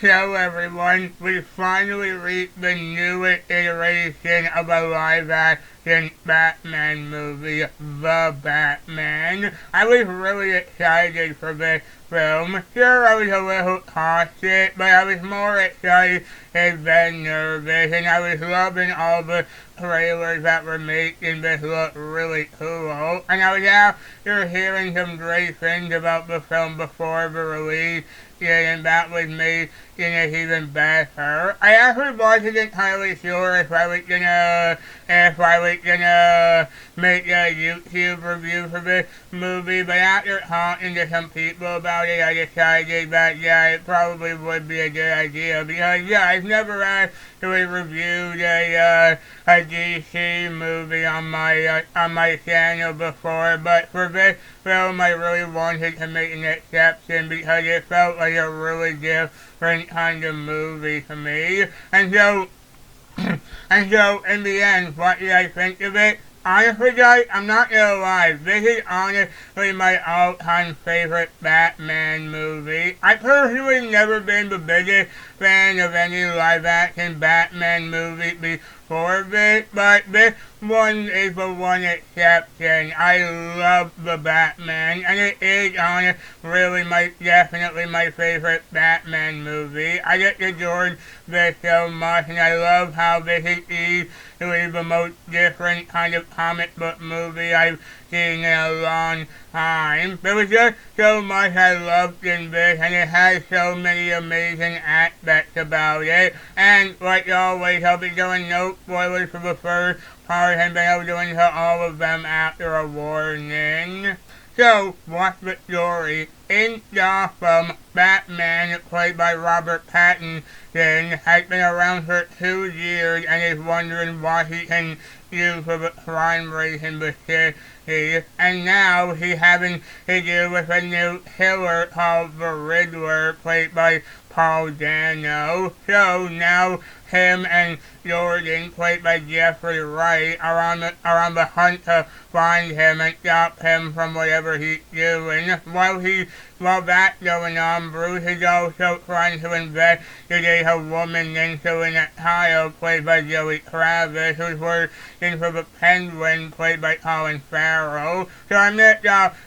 So everyone, we finally reached the newest iteration of a live-action Batman movie, The Batman. I was really excited for this film. Sure, I was a little cautious, but I was more excited than nervous, and I was loving all the trailers that were making this look really cool. And I was after hearing some great things about the film before the release, and that was making it even better. I actually wasn't entirely sure if I was gonna make a YouTube review for this movie, but after talking to some people about it, I decided that it probably would be a good idea because I've never actually reviewed a DC movie on my channel before, but for this film, I really wanted to make an exception because it felt like a really different kind of movie to me. And so, in the end, what did I think of it? Honestly, guys, I'm not gonna lie. This is honestly my all-time favorite Batman movie. I personally never been the biggest fan of any live-action Batman movie before this, but this one is the one exception. I love the Batman, and it is definitely my favorite Batman movie. I just adored this so much, and I love how this is easily the most different kind of comic book movie I've seen in a long time. There was just so much I loved in this, and it has so many amazing aspects about it. And like always, I'll be doing no spoilers for the first part, and then I'll be doing all of them after a warning. So, what's the story? In Gotham, Batman, played by Robert Pattinson, has been around for 2 years and is wondering what he can do for the crime rate in the city. And now he's having to deal with a new killer called the Riddler, played by Paul Dano. So now him and Jordan, played by Jeffrey Wright, are on the hunt to find him and stop him from whatever he's doing. While that's going on, Bruce is also trying to investigate a woman named Selena Kyle, played by Zoe Kravitz, who's working for the Penguin, played by Colin Farrell. So I'm not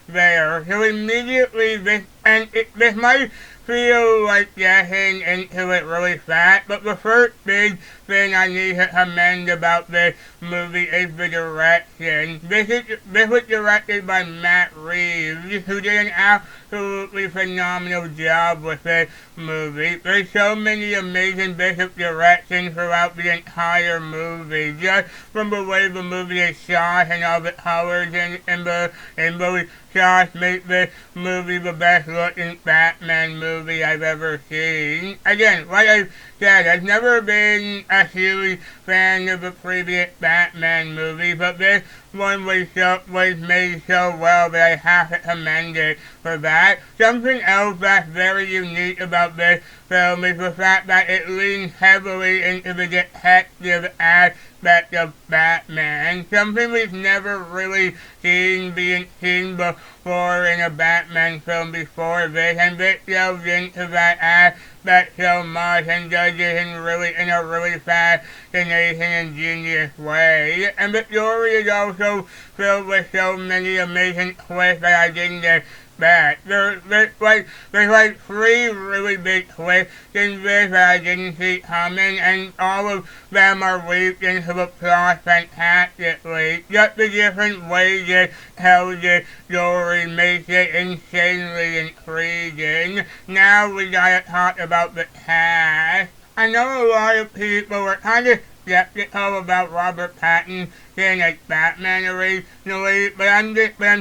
there. So immediately this might feel like getting into it really fast, but the first big thing I need to commend about this movie is the direction. This was directed by Matt Reeves, who did an absolutely phenomenal job with this movie. There's so many amazing bits of direction throughout the entire movie, just from the way the movie is shot and all the colors in the shots make this movie the best looking Batman movie I've ever seen. Again, like I said, I've never been a huge fan of the previous Batman movie, but this one was made so well that I have to commend it for that. Something else that's very unique about this film is the fact that it leans heavily into the detective aspect of Batman, something we've never really seen before in a Batman film before this, and this delves into that aspect so much and does it in a really fascinating and genius way. And the story is also filled with so many amazing twists that I didn't expect. There's like 3 really big twists in this that I didn't see coming, and all of them are weaved into the plot fantastically. Just the different ways it tells the story makes it insanely intriguing. Now we gotta talk about the cast. I know a lot of people are kind of skeptical about Robert Pattinson as Batman originally, but I'm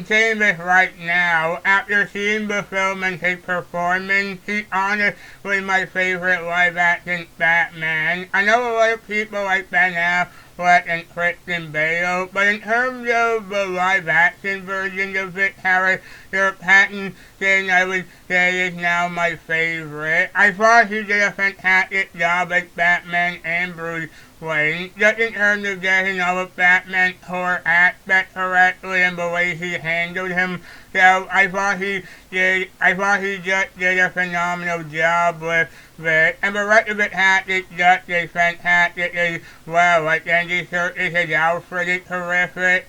saying this right now. After seeing the film and his performance, he's honestly my favorite live-action Batman. I know a lot of people like Ben Affleck and Christian Bale, but in terms of the live-action version of this character, Pattinson, I would say, is now my favorite. I thought he did a fantastic job as Batman and Bruce way. Just in terms of getting all of Batman's core aspects correctly and the way he handled him. So I thought he just did a phenomenal job with it, and the rest of it has just as fantastic as well. Like Andy Serkis as Alfred is terrific,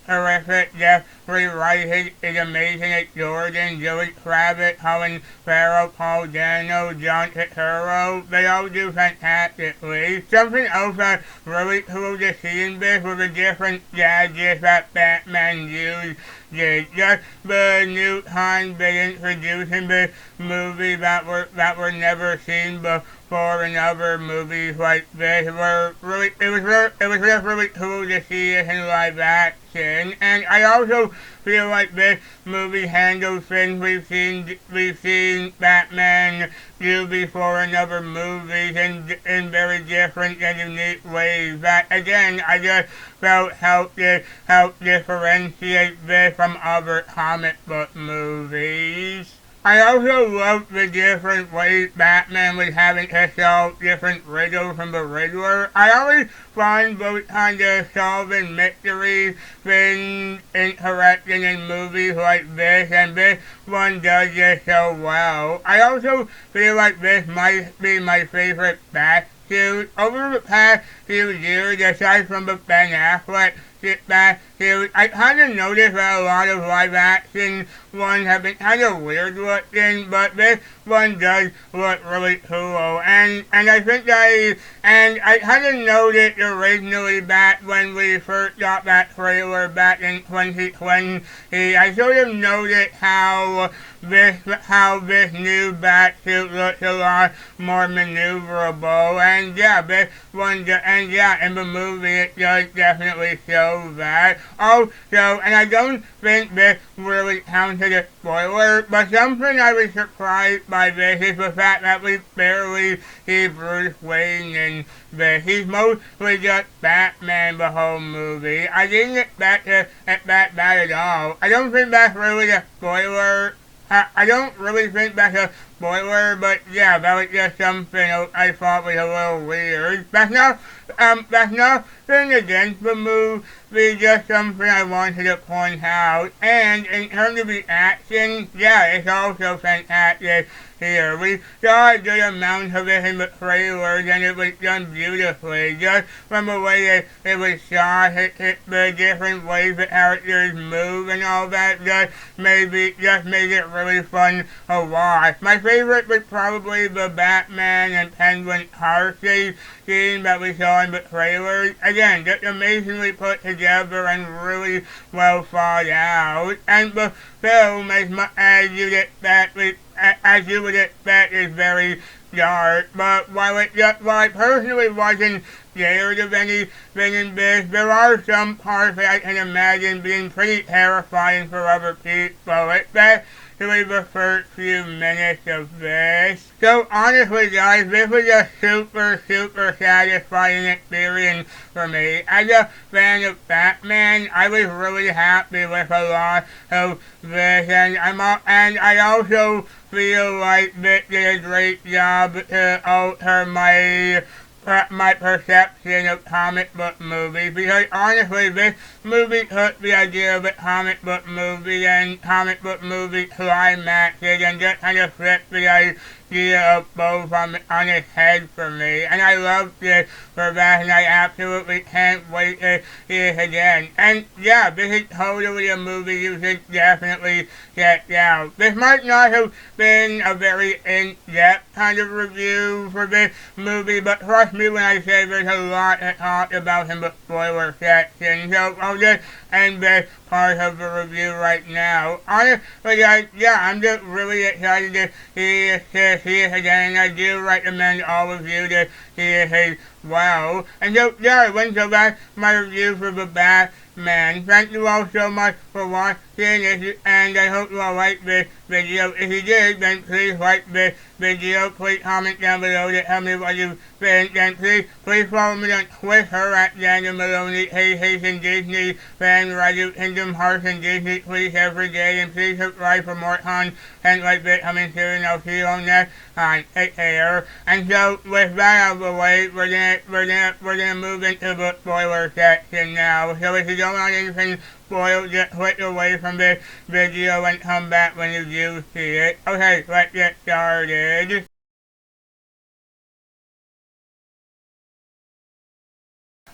terrific. Jeffrey Wright is amazing as Jordan, Joey Kravitz, Colin Farrell, Paul Dano, John Turturro. They all do fantastically. Something else that's really cool to see in this was the different gadgets that Batman used. Just the new time they introduced in this movie that were never seen before in other movies like this. It was just really cool to see it in live action. And I also feel like this movie handles things we've seen Batman do before in other movies in very different and unique ways. That again, I just felt helped differentiate this from other comic book movies. I also love the different ways Batman was having to solve different riddles from the Riddler. I always find those kind of solving mysteries been interesting in movies like this, and this one does it so well. I also feel like this might be my favorite Batsuit. Over the past few years, aside from the Ben Affleck Batsuit, I kind of noticed that a lot of live action ones have been kind of weird looking, but this one does look really cool. And I kind of noticed originally back when we first got that trailer back in 2020, I sort of noticed how this new Batsuit looks a lot more maneuverable, and this one, in the movie it does definitely show that. Also, and I don't think this really counts as a spoiler, but something I was surprised by this is the fact that we barely see Bruce Wayne in this. He's mostly just Batman the whole movie. I didn't expect that at all. I don't think that's really a spoiler. I don't really think that's a spoiler, but that was just something I thought was a little weird. That's nothing against the movie, just something I wanted to point out. And in terms of the action, it's also fantastic here. We saw a good amount of it in the trailers, and it was done beautifully. Just from the way it was shot, the different ways the characters move and all that, just made it really fun to watch. My favorite was probably the Batman and Penguin car chase scene that we saw in the trailers. Again, just amazingly put together and really well thought out. And the film, as you would expect, is very dark. But while I personally wasn't scared of anything in this, there are some parts that I can imagine being pretty terrifying for other people, especially the first few minutes of this. So honestly guys, this was a super satisfying experience for me. As a fan of Batman, I was really happy with a lot of this, and I also feel like this did a great job to alter my perception of comic book movies, because honestly this movie took the idea of a comic book movie and comic book movie climaxes and just kind of flipped the idea of both on its head for me, and I loved it for that, and I absolutely can't wait to see it again. And this is totally a movie you should definitely check out. This might not have been a very in-depth kind of review for this movie, but trust me when I say there's a lot to talk about in the spoiler section, so I'll just end this part of the review right now. Honestly guys, I'm just really excited to see it again, and I do recommend all of you to see it as well. And so, that's my review for the Batman. Thank you all so much for watching. watching, and I hope you all like this video. If you did, then please like this video. Please comment down below to tell me what you think. And please follow me on Twitter at Daniel Maloney, Haitian Disney fan, Raju Kingdom Hearts and Disney Please every day. And please subscribe for more content like this coming soon. I'll see you on next time. Take care. And so with that out of the way, we're gonna move into the spoiler section now. So if you don't want anything spoiled, just click away from this video and come back when you do see it. Okay, let's get started.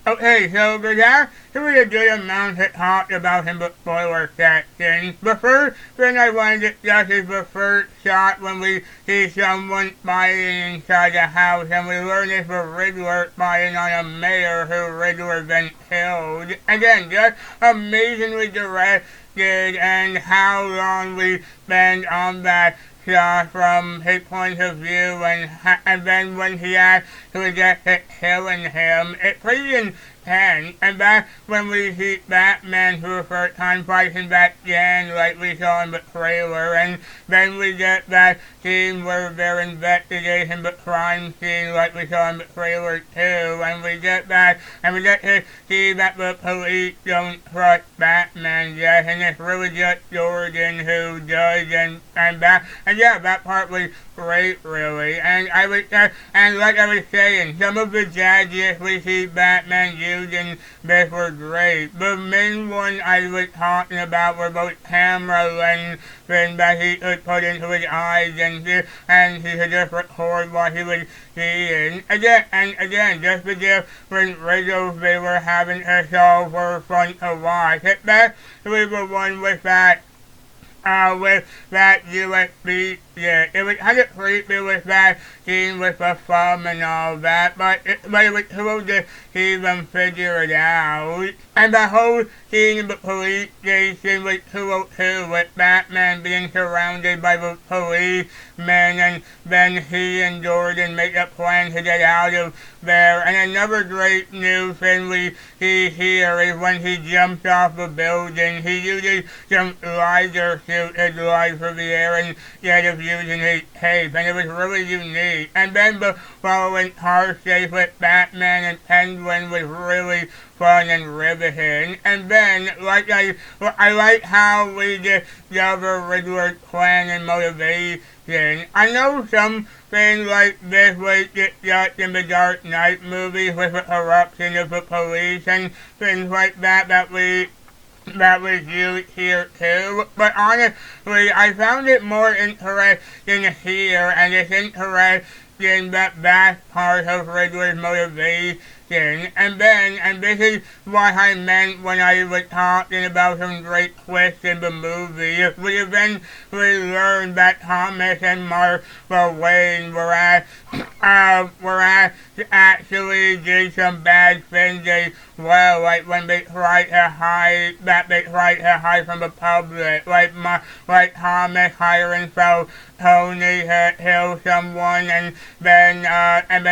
Okay, so there's actually a good amount to talk about in the spoiler section. The first thing I want to discuss is the first shot when we see someone spying inside the house, and we learn it's the Riddler spying on a mayor who Riddler then killed. Again, just amazingly directed, and how long we spend on that shot from his point of view, and then when he actually gets it killing him, it's pretty intense. And that's when we see Batman for the first time fighting back again, like we saw in the trailer, and then we get that scene where they're investigating the crime scene, like we saw in the trailer too, and we get back, and we get to see that the police don't trust Batman yet, and it's really just Jordan who does, and yeah, that part was great, really. And like I was saying, some of the gadgets we see Batman using this were great. The main one I was talking about were both camera lenses that he could put into his eyes, and he could just record what he was seeing. Again, just the different riddles they were having to solve were fun to watch. Especially the one with that USB stick. It was kind of creepy with that scene with the thumb and all that, but it was cool to see them figure it out. And the whole scene in the police station was cool too, with Batman being surrounded by the policemen, and then he and Jordan make a plan to get out of there. And another great new thing we see here is when he jumps off the building, he uses some laser suit to glide through the air instead of using his cape, and it was really unique. And then the following car chase with Batman and Penguin was really fun and riveting. And then, I like how we discover Riddler's plan and motivation. I know something like this was discussed in the Dark Knight movies with the corruption of the police and things like that was used here too, but honestly, I found it more interesting here, and it's interesting that part of Riddler's motivation. And this is what I meant when I was talking about some great twists in the movie. We eventually learned that Thomas and Martha Wayne were actually did some bad things as well, like when they tried to hide from the public, like Thomas hiring Tony to kill someone, and then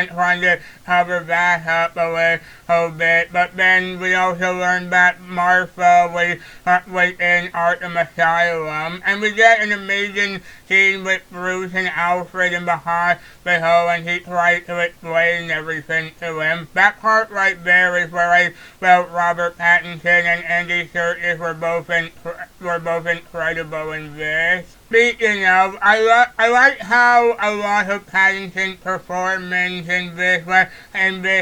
trying to cover that up a little bit. But then we also learned that Martha was in Arkham Asylum, and we get an amazing scene with Bruce and Alfred in the hospital, and he tries to explain everything to him. That part right there is where I felt Robert Pattinson and Andy Serkis were both incredible in this. Speaking of, I like how a lot of Pattinson's performance in this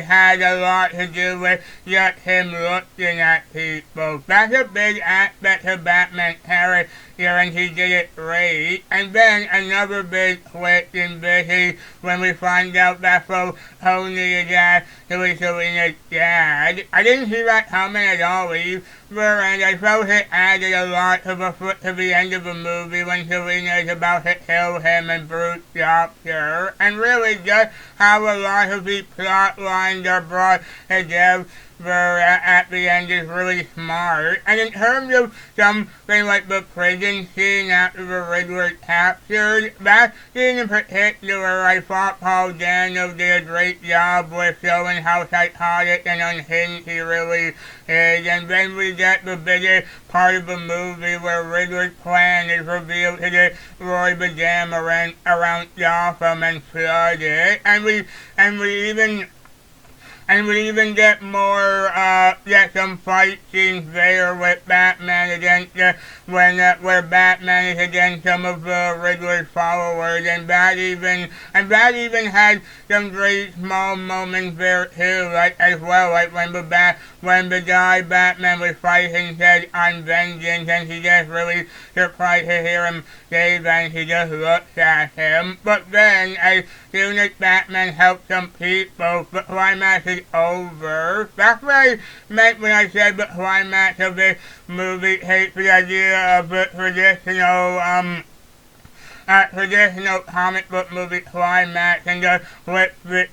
had a lot to do with just him looking at people. That's a big aspect of Batman's character, and he did it great. And then another big twist in this is when we find out that Tony is actually Selena's dad. I didn't see that coming at all either, and I felt it added a lot to the end of the movie when Selena is about to kill him and Bruce stops her. And really just how a lot of these plot lines are brought together at the end is really smart. And in terms of something like the prison scene after the Riddler captured, that scene in particular, I thought Paul Dano did a great job with showing how psychotic and unhinged he really is. And then we get the biggest part of the movie where Riddler's plan is revealed to destroy the dam around Gotham and flood it. And we even get get some fight scenes there with Batman against, where Batman is against some of Riddler's followers, and that even had some great small moments there too, like when the guy Batman was fighting said, "I'm vengeance," and he just really surprised to hear him say that, and he just looks at him. But then, as soon as Batman helps some people, the climax is over. That's what I meant when I said the climax of this movie takes the idea of the traditional comic book movie climax and just flip the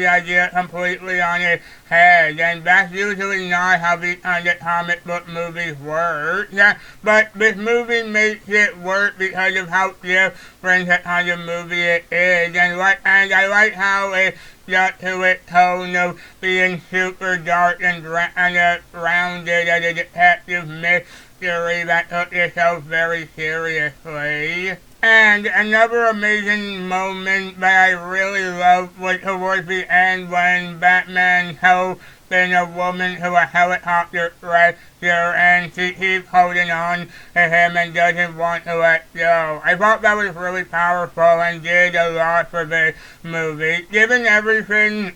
idea completely on its head, and that's usually not how these kind of comic book movies work. Yeah, but this movie makes it work because of how different the kind of movie it is, and I like how it got to its tone of being super dark and grounded as a detective mystery that took itself very seriously. And another amazing moment that I really loved was towards the end when Batman helping a woman to a helicopter stretcher, and she keeps holding on to him and doesn't want to let go. I thought that was really powerful and did a lot for this movie. Given everything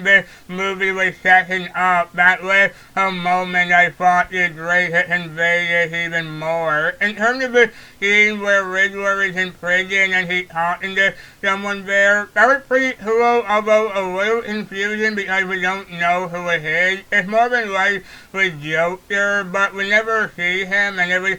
this movie was setting up, that was a moment I thought did great to convey this even more. In terms of the scene where Riddler is in prison and he's talking to someone there, that was pretty cool, although a little confusing because we don't know who it is. It's more than like with Joker, but we never see him, and I was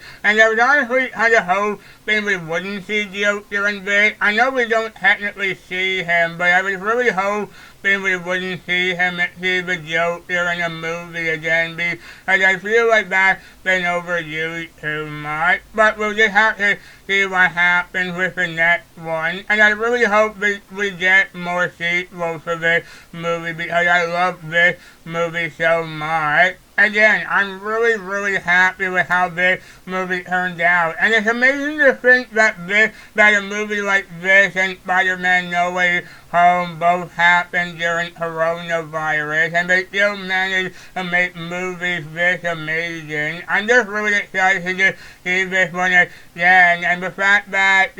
honestly kind of hoping we wouldn't see Joker in this. I know we don't technically see him, but I was really hoping we wouldn't see the Joker in a movie again, because I feel like that's been overused too much. But we'll just have to see what happens with the next one, and I really hope we get more sequels for this movie because I love this movie so much. Again, I'm really, really happy with how this movie turned out. And it's amazing to think that a movie like this and Spider-Man No Way Home both happened during coronavirus, and they still managed to make movies this amazing. I'm just really excited to see this one again, and the fact that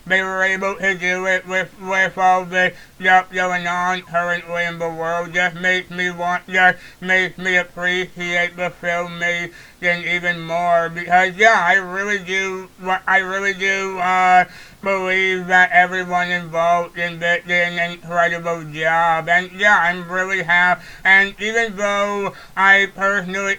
they were able to do it with all this stuff going on currently in the world just makes me appreciate the filmmaking even more, because I really do believe that everyone involved in this did an incredible job, and I'm really happy. And even though I personally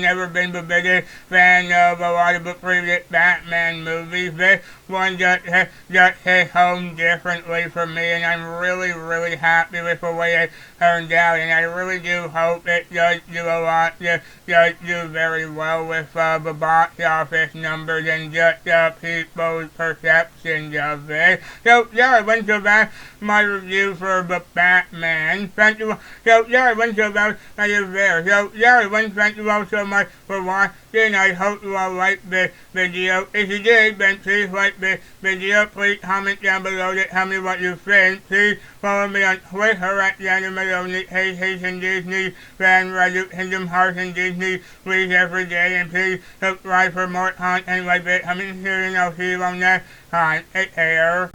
never been the biggest fan of a lot of the previous Batman movies, this one just hit home differently for me, and I'm really, really happy with the way it turned out, and I really do hope it does do very well with the box office numbers and just people's perceptions of it. So I went to that my review for the Batman. Thank you. I went to that there. I went thank you all so much for watching. I hope you all liked this video. If you did, then please like this video. Please comment down below to tell me what you think. Please follow me on Twitter at @JannerMaloney, Haitian Disney, Fan Reddit, Kingdom Hearts and Disney, please every day, and please subscribe for more content like this coming soon, and I'll see you on next time. Take care.